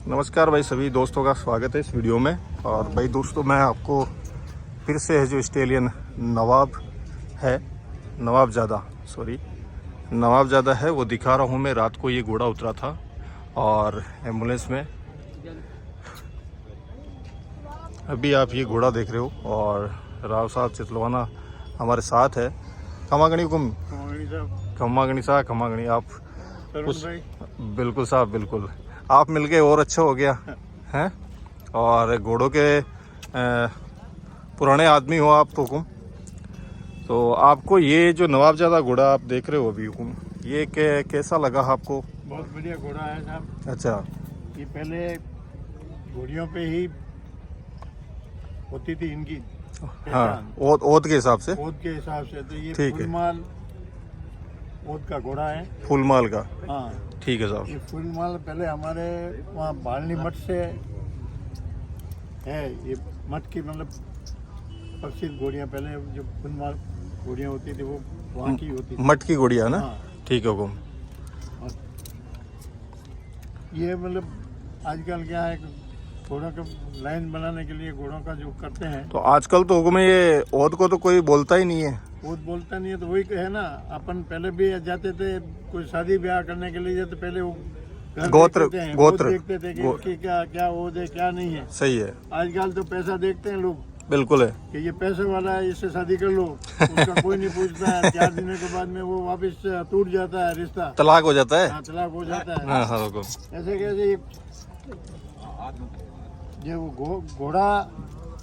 नमस्कार भाई, सभी दोस्तों का स्वागत है इस वीडियो में। और भाई दोस्तों, मैं आपको फिर से है जो स्टेलियन नवाबजादा है वो दिखा रहा हूँ। मैं रात को ये घोड़ा उतरा था और एम्बुलेंस में अभी आप ये घोड़ा देख रहे हो और राव साहब चितलवाना हमारे साथ है। खमागणी खमागणी आप कुछ बिल्कुल साहब, बिल्कुल आप मिल गए और अच्छा हो गया हैं। और घोड़ों के पुराने आदमी हो आप तो हुकुम। तो आपको ये जो नवाबजादा घोड़ा आप देख रहे हो अभी हुकुम, ये कैसा लगा आपको? बहुत बढ़िया घोड़ा है साहब। अच्छा, ये पहले घोड़ियों पे ही होती थी इनकी हाँ, ओद के हिसाब से। ओद के हिसाब से तो ये ठीक है। फुलमाल ओद का घोड़ा है। फूलमाल का, हाँ, ठीक है साहब। ये फुलमाल पहले हमारे वहाँ बालनी मठ से है। ये मठ की मतलब प्रसिद्ध घोड़ियाँ, पहले जो फुलमाल घोड़ियाँ होती थी वो वहाँ की होती थी। मठ की घोड़िया ना, हाँ। ठीक है हुकुम। ये मतलब आजकल क्या है, घोड़ों का लाइन बनाने के लिए घोड़ों का जो करते हैं, तो आजकल तो हुकुम ये ओद को तो कोई बोलता ही नहीं है। वो बोलता नहीं है। तो वही है ना, अपन पहले भी जाते थे कोई शादी ब्याह करने के लिए, तो पहले वो घर गोत्र देखते थे, गोत्र वो देखते थे कि इसकी क्या क्या ओद है क्या नहीं है। सही है, आजकल तो पैसा देखते हैं लोग बिल्कुल है। कि ये पैसे वाला है, इससे शादी कर लो। उसका कोई नहीं पूछता है। 4 दिनों के बाद में वो वापस टूट जाता है रिश्ता, तलाक हो जाता है। हाँ, तलाक हो जाता है। हाँ हाँ हुकुम। ऐसे कैसे ये वो घोड़ा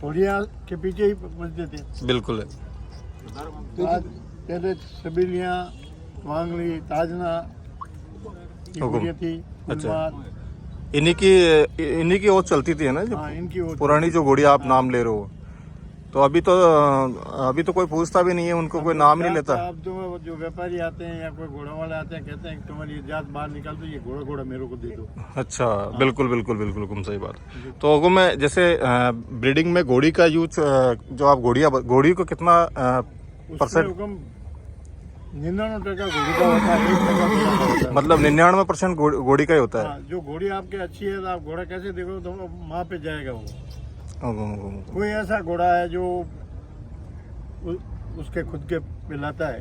घोड़िया के पीछे ही बचते थे। बिल्कुल है। आज पहले सबेलियाँ, वांगली, ताजना ये हुकुम। घोड़ियाँ थी। अच्छा। फुलमाल, इन्हीं की ओर चलती थी है ना, जो हाँ, इनकी ओर पुरानी जो घोड़ी आप नाम ले रहे हो। तो अभी तो कोई पूछता भी नहीं है, उनको कोई नाम नहीं लेता। अब तो जो व्यापारी आते हैं या कोई घोड़ा वाले आते हैं, कहते हैं कि तुम्हारी ये जात बाहर निकाल दो, ये घोड़ा मेरे को दे दो। अच्छा, बिल्कुल बिल्कुल बिल्कुल हुकुम, सही बात। तो हुकुम में जैसे ब्रीडिंग में घोड़ी का यूज, जो आप घोड़ी को कितना परसेंट, 99% घोड़ी का होता है, 1% घोड़ा का होता है। मतलब 99% घोड़ी का ही होता है। हाँ, जो घोड़ी आपके अच्छी है तो आप घोड़ा कैसे देखो तो वहाँ पे जाएगा वो। हुकुम। कोई ऐसा घोड़ा है जो उसके खुद के पिलाता है।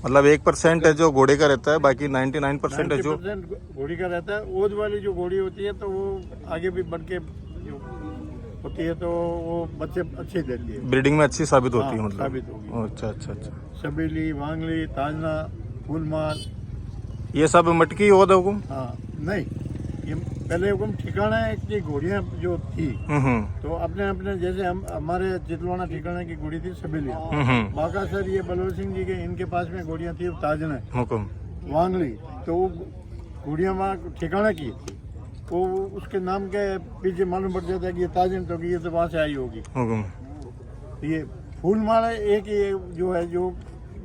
मतलब 1% है जो घोड़े का रहता है, बाकी 99% है जो 90% घोड़ी का रहता है। ओद वाली जो घोड़ी होती है तो वो आगे भी बढ़ के जो होती है तो वो बच्चे अच्छे देती है, ब्रीडिंग में अच्छी साबित होती है। हाँ, मतलब साबित होगी। अच्छा अच्छा अच्छा। सबेली, वांगली, ताजना, फूलमाल, ये सब मटकी ओद है हुकुम। हाँ, नहीं, ये पहले हुकुम ठिकाना है कि घोड़ियाँ जो थी तो अपने अपने, जैसे हमारे चितलवाना ठिकाना की घोड़ी थी सबेलिया। बाका सर ये बलवंत सिंह जी के इनके पास में घोड़ियाँ थी, ताजना, हुकुम। वांगली, तो वो घोड़ियाँ वहाँ ठिकाना की थी। वो उसके नाम के पीछे मालूम पड़ जाता है कि ये ताजन, तो कि ये तो वहाँ से आई होगी। हुकुम। ये फूलमाला एक ये जो है जो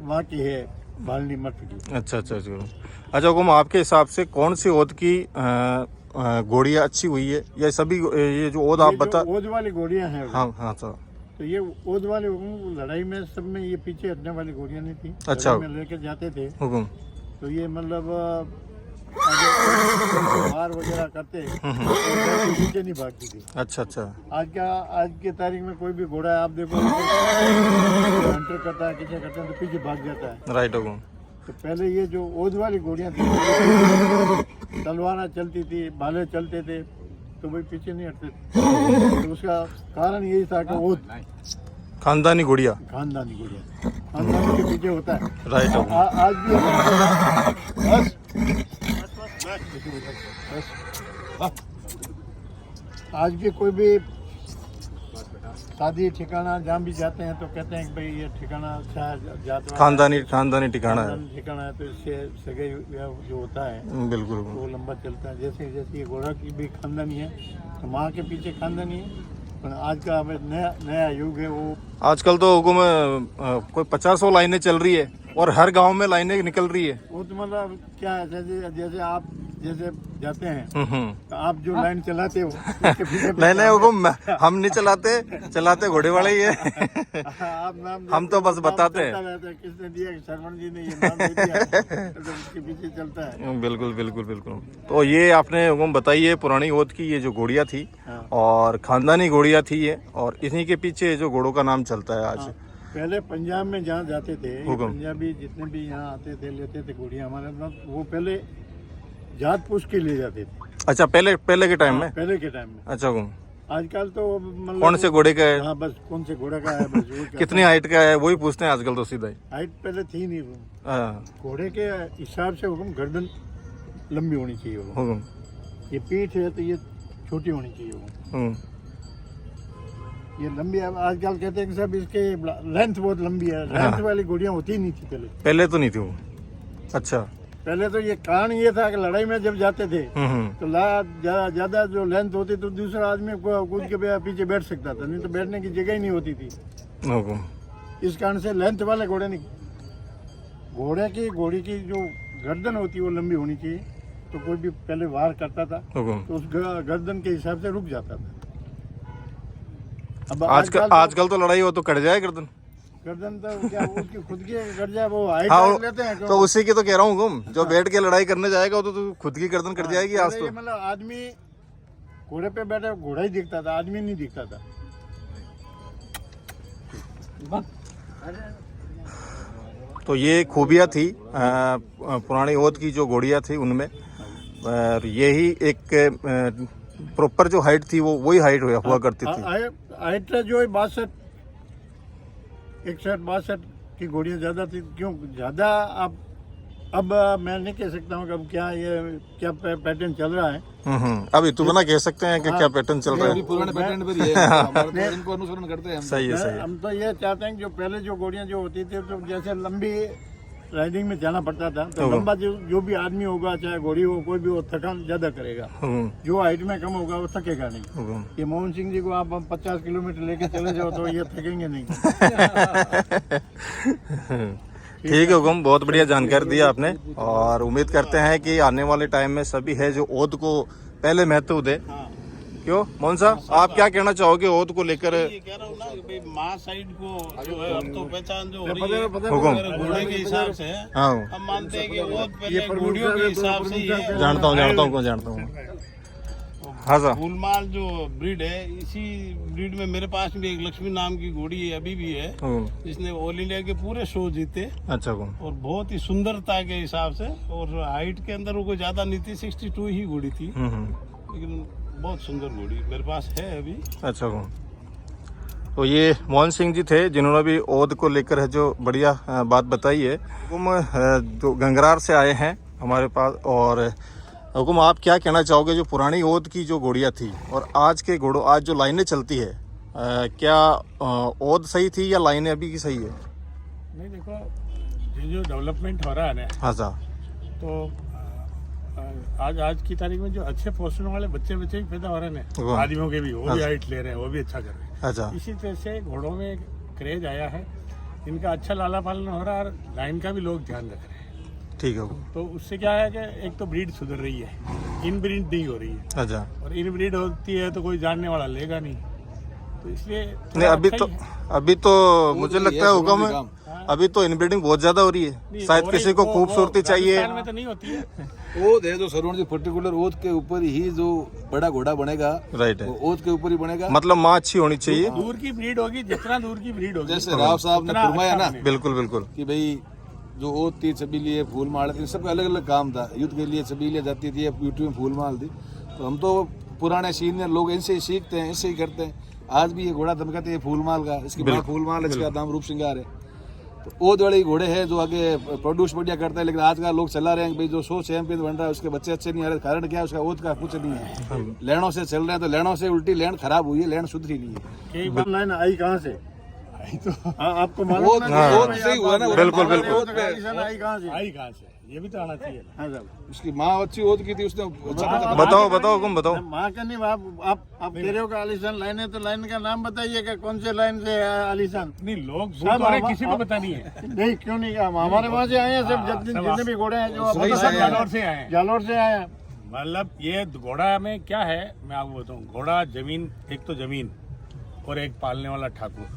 वहाँ की है, बालनी मठ की। अच्छा अच्छा अच्छा। अच्छा हुकुम, आपके हिसाब से कौन सी ओद की घोड़ियाँ अच्छी हुई है, या सभी ये जो ओद आप बता? ओद वाली घोड़ियाँ हैं। हाँ हाँ सर। तो ये ओद वाले लड़ाई में सब में ये पीछे हटने वाली घोड़ियाँ नहीं थी। अच्छा। में लेके जाते थे हुकुम। तो ये मतलब वार वगैरह करते तो पीछे नहीं भागती थी। अच्छा अच्छा। आज के तारीख में कोई भी घोड़ा है आप देखो, एंटर करता है, किसे करता है तो पीछे भाग जाता है। राइट हुकुम। तो पहले ये जो ओद वाली घोड़ियाँ थी, तलवारें चलती थी, भाले चलते थे, तो भाई पीछे नहीं हटते थे। तो उसका कारण यही था कि ओद खानदानी घोड़िया, खानदानी घोड़ियाँ, खानदानी के पीछे होता है। राइट हुकुम। आज भी आज भी कोई भी शादी ठिकाना जहाँ भी जाते हैं तो कहते हैं कि भाई ये ठिकाना अच्छा है, जात खानदानी ठिकाना है। ठिकाना है, तो इससे सगाई जो होता है बिल्कुल वो लंबा चलता है। जैसे जैसे ये घोड़ा की भी खानदानी है तो माँ के पीछे खानदानी है। पर आज का हमें नया युग है वो। आजकल तो हुकुम कोई 50 लाइनें चल रही है और हर गांव में लाइनें निकल रही है। वो तो मतलब क्या है, जैसे जैसे आप जैसे जाते हैं तो आप जो लाइन चलाते हो उसके पीछे नहीं नहीं हुकुम, हम नहीं चलाते घोड़े वाले ही है। आप नाम हम तो बस बताते हैं। चलता रहता है, किसने दिया, शर्मन जी ने ये नाम दे दिया तो उसके पीछे चलता है। बिल्कुल बिल्कुल बिल्कुल। तो ये आपने हुकुम बताइए पुरानी ओद की ये जो घोड़ियाँ थी हाँ। और खानदानी घोड़ियाँ थी ये, और इन्हीं के पीछे जो घोड़ों का नाम चलता है आज। हाँ, पहले पंजाब में जहाँ जाते थे ये हुकुम। पंजाबी जितने भी यहाँ आते थे लेते थे घोड़ियाँ हमारे पास, वो पहले जात पूछ के ले जाते थे। अच्छा, पहले के टाइम में। पहले के टाइम में। अच्छा हुकुम, आजकल तो मतलब कौन से घोड़े का है, हाँ बस कौन से घोड़े का है बस वो क्या- कितनी हाइट का है, वही पूछते हैं आजकल तो सीधा ही। हाइट पहले थी नहीं वो। हाँ, घोड़े के हिसाब से हुकुम गर्दन लंबी होनी चाहिए हुकुम। हुकुम, ये पीठ है तो ये छोटी होनी चाहिए हुकुम। ये लंबी है। आजकल कहते हैं कि सब इसके लेंथ बहुत लंबी है। लेंथ वाली घोड़ियाँ होती नहीं थी पहले तो नहीं थी वो। अच्छा। पहले तो ये कारण ये था कि लड़ाई में जब जाते थे तो ज्यादा जो लेंथ होती तो दूसरा आदमी कूद के पीछे बैठ सकता था, नहीं तो बैठने की जगह ही नहीं होती थी। हुकुम, इस कारण से लेंथ वाले घोड़े नहीं। घोड़ी की जो गर्दन होती है वो लंबी होनी चाहिए, तो कोई भी पहले वार करता था हुकुम। तो उस गर्दन के हिसाब से रुक जाता था। अब आजकल तो लड़ाई हो तो कट जाए गर्दन। गर्दन तो क्या उसकी खुद की कट जाए, वो हाइट हाँ, लेते हैं तो उसी की तो कह रहा हूँ हुकुम, जो बैठ के लड़ाई करने जाएगा तो खुद की गर्दन कट जाएगी आज पहले तो। ये मतलब आदमी घोड़े पे बैठे घोड़ा ही दिखता था, आदमी नहीं दिखता था। तो ये खूबियाँ थी पुरानी ओद की जो घोड़ियाँ थी उनमें, और यही एक प्रॉपर जो हाइट थी वो वही हाइट हुआ करती थी। हाइट जो है 62 61 62 की घोड़ियाँ ज्यादा थी। क्यों ज्यादा? अब मैं नहीं कह सकता हूँ कि अब क्या पैटर्न चल रहा है। अभी तो बना कह सकते हैं कि क्या पैटर्न चल रहा है। पुराने पैटर्न पर ही है, हमारे तो इनको अनुसरण करते हैं हम। सही है, सही है। हम तो ये चाहते हैं कि जो पहले जो घोड़ियाँ जो होती थी तो जैसे लंबी राइडिंग में जाना पड़ता था तो लंबा जो भी आदमी होगा चाहे घोड़ी हो कोई भी हो थकान ज्यादा करेगा। जो हाइट में कम होगा वो थकेगा नहीं। ये मोहन सिंह जी को आप 50 किलोमीटर लेके चले जाओ तो ये थकेंगे नहीं। ठीक है हुकुम, बहुत बढ़िया जानकारी दी आपने, और उम्मीद करते हैं कि आने वाले टाइम में सभी है जो ओद को पहले महत्व दे। क्यों मोहन साहब, आप क्या कहना चाहोगे ओद को लेकर? ये कह रहा हूँ ना कि भाई माँ साइड को जो है अब तो पहचान जो हो रही है हुकुम। घोड़े के हिसाब से है। हाँ, हम मानते हैं कि वो पहले घोड़ियों के हिसाब से ही है। जानता हूँ। हाँ साहब। फूलमाल जो ब्रीड है, इसी ब्रीड में मेरे पास भी एक लक्ष्मी नाम की घोड़ी है, अभी भी है, जिसने ऑल इंडिया के पूरे शो जीते। अच्छा हुकुम। और बहुत ही सुंदरता के हिसाब से, और हाइट के अंदर वो कोई ज्यादा नहीं थी, 62 ही घोड़ी थी, लेकिन बहुत सुंदर घोड़ी मेरे पास है अभी। अच्छा हुकुम। तो ये मोहन सिंह जी थे जिन्होंने भी ओद को लेकर है जो बढ़िया बात बताई है। हुकुम जो गंगरार से आए हैं हमारे पास, और हुकुम आप क्या कहना चाहोगे जो पुरानी ओद की जो घोड़ियाँ थी और आज के घोड़ों, आज जो लाइनें चलती है, क्या ओद सही थी या लाइनें अभी की सही है? नहीं देखो, ये जो डेवलपमेंट हो रहा है ना, हाँ साहब, तो आज की तारीख में जो अच्छे पोस्टरों वाले बच्चे भी पैदा हो रहे हैं, आदमियों के भी, वो भी हाइट ले रहे हैं, वो भी अच्छा कर रहे हैं। अच्छा। इसी तरह से घोड़ों में क्रेज आया है, इनका अच्छा लाला पालन हो रहा है और लाइन का भी लोग ध्यान रख रहे हैं। ठीक है। तो उससे क्या है कि एक तो ब्रीड सुधर रही है, इन ब्रीड नहीं हो रही है, अच्छा। और इन ब्रीड होती है तो कोई जानने वाला लेगा नहीं, तो इसलिए नहीं अभी तो मुझे लगता है हुकुम, अभी तो इनब्रीडिंग बहुत ज्यादा हो रही है। शायद किसी को खूबसूरती चाहिए, में तो नहीं होती है। ओद है जो सरवण जी, पर्टिकुलर ओद के ऊपर ही जो बड़ा घोड़ा बनेगा, राइट है, वो ओद के ऊपर ही बनेगा। मतलब माँ अच्छी होनी चाहिए। दूर की ब्रीड होगी, जितना दूर की ब्रीड होगी, जैसे राव साहब ने फरमाया ना, बिल्कुल बिल्कुल, कि भाई जो ओद थी, छबीली है, फूल माल, इन सबका अलग अलग काम था। युद्ध के लिए छबीलियाँ जाती थी, यूटी में फूल माल थी। तो हम तो पुराने सीनियर लोग इनसे ही सीखते हैं, इससे ही करते हैं। आज भी ये घोड़ा धमकाते हैं फूल माल का, इसकी माँ फूल माल, इसका नाम रूप सिंगार है। तो ओद वाले घोड़े हैं जो आगे प्रोड्यूस बढ़िया करता है, लेकिन आज का लोग चला रहे हैं भाई जो 100 चैंपियन बन रहा है उसके बच्चे अच्छे नहीं आ रहे। कारण क्या है? उसका ओद का कुछ नहीं है। लेनों से चल रहे हैं तो लेनों से उल्टी लेन खराब हुई है, लेन सुधरी नहीं है। लाइन आई कहाँ से? तो आपको ओद से ही हुआ ना। बिल्कुल बिल्कुल, आई कहाँ से? ये भी तो आना चाहिए। हाँ साहब, उसकी माँ अच्छी ओद की थी, उसने बताओ हुकुम, बताओ। माँ का नहीं, आप कह रहे हो कि आलीशान लाइन है, तो लाइन का नाम बताइए कि कौन से लाइन से आलीशान? नहीं, लोग सब किसी को पता नहीं है। नहीं, क्यों नहीं? हमारे वहाँ से आए हैं सब, जितने भी घोड़े हैं जो जालोर से आए हैं। मतलब ये घोड़ा में क्या है मैं आपको बताऊं, घोड़ा जमीन, एक तो जमीन और एक पालने वाला ठाकुर,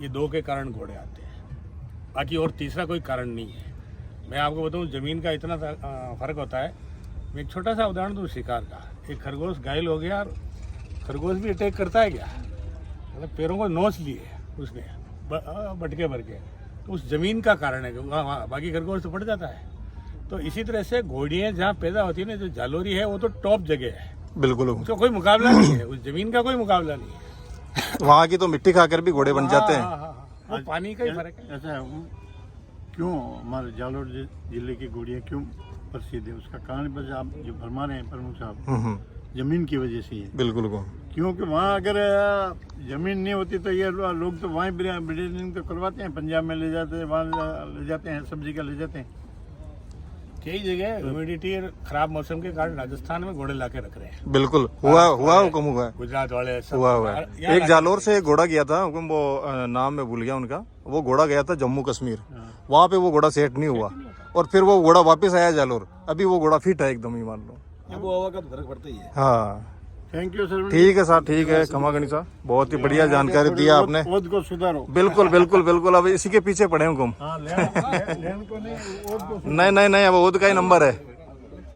ये दो के कारण घोड़े आते हैं, बाकी और तीसरा कोई कारण नहीं है। मैं आपको बताऊं जमीन का इतना फर्क होता है। मैं एक छोटा सा उदाहरण दूं शिकार का। एक खरगोश घायल हो गया और खरगोश भी अटैक करता है क्या, मतलब पैरों को नोच लिए उसने बटके भर के, तो उस जमीन का कारण है कि वहाँ बाकी खरगोश तो पड़ जाता है। तो इसी तरह से घोड़ियाँ जहाँ पैदा होती है ना, जो जालोरी है वो तो टॉप जगह है, बिल्कुल उसका कोई मुकाबला नहीं है, उस जमीन का कोई मुकाबला नहीं है। वहाँ की तो मिट्टी खाकर भी घोड़े बन जाते हैं। हाँ, वो पानी का ही फर्क है। ऐसा क्यों हमारे जालोर जिले की घोड़ियाँ क्यों प्रसिद्ध है, उसका कारण बस आप जो फरमा रहे हैं प्रमुख साहब, जमीन की वजह से है। बिल्कुल क्योंकि वहाँ अगर जमीन नहीं होती तो ये लोग तो वहीं ब्रीडिंग तो करवाते हैं, पंजाब में ले जाते हैं, वहाँ ले जाते हैं, सब्जी का ले जाते हैं। कई जगह ह्यूमिडिटी और खराब मौसम के कारण राजस्थान में घोड़े लाके रख रहे हैं। बिल्कुल हुआ हुकम हुआ है, गुजरात वाले सब हुआ है। यहाँ एक जालोर से एक घोड़ा गया था हुकम, वो नाम मैं भूल गया उनका, वो घोड़ा गया था जम्मू कश्मीर, वहाँ पे वो घोड़ा सेट नहीं हुआ और फिर वो घोड़ा वापस आया जालोर, अभी वो घोड़ा फिट है एकदम ही, मान लो। अब हवा का तो फर्क पड़ता ही है। हाँ थैंक यू सर। ठीक है सर, ठीक है, क्षमा गणी साहब, बहुत ही बढ़िया जानकारी दिया आपने। ओद को सुधारो। बिल्कुल बिल्कुल बिल्कुल, अब इसी के पीछे पड़े हुकम। हाँ, लैंड को नहीं, ओद को नहीं नहीं नहीं, अब ओद का ही नंबर है।